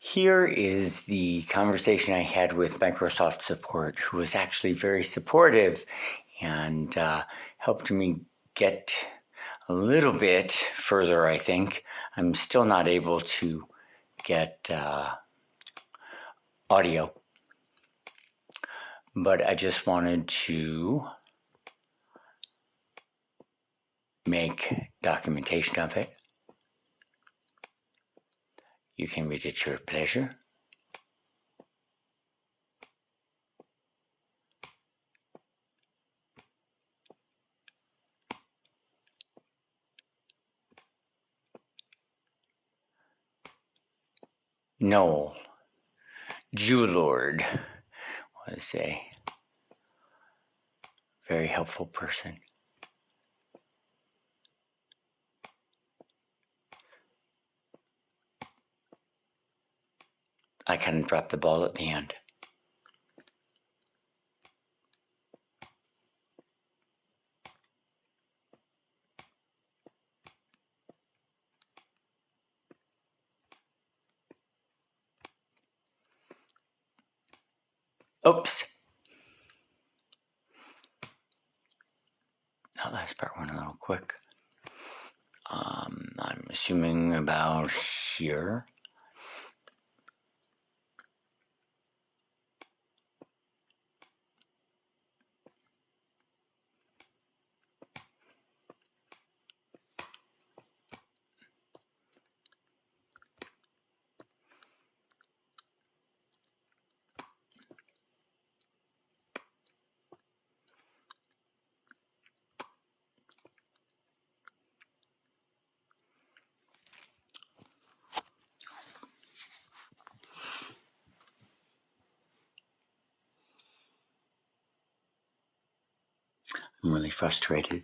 Here is the conversation I had with Microsoft support, who was actually very supportive and helped me get a little bit further, I think. I'm still not able to get audio, but I just wanted to make documentation of it. You can read it at your pleasure. Noel Jewlord was a very helpful person. I kind of dropped the ball at the end. Oops. That last part went a little quick. I'm assuming about here. I'm really frustrated.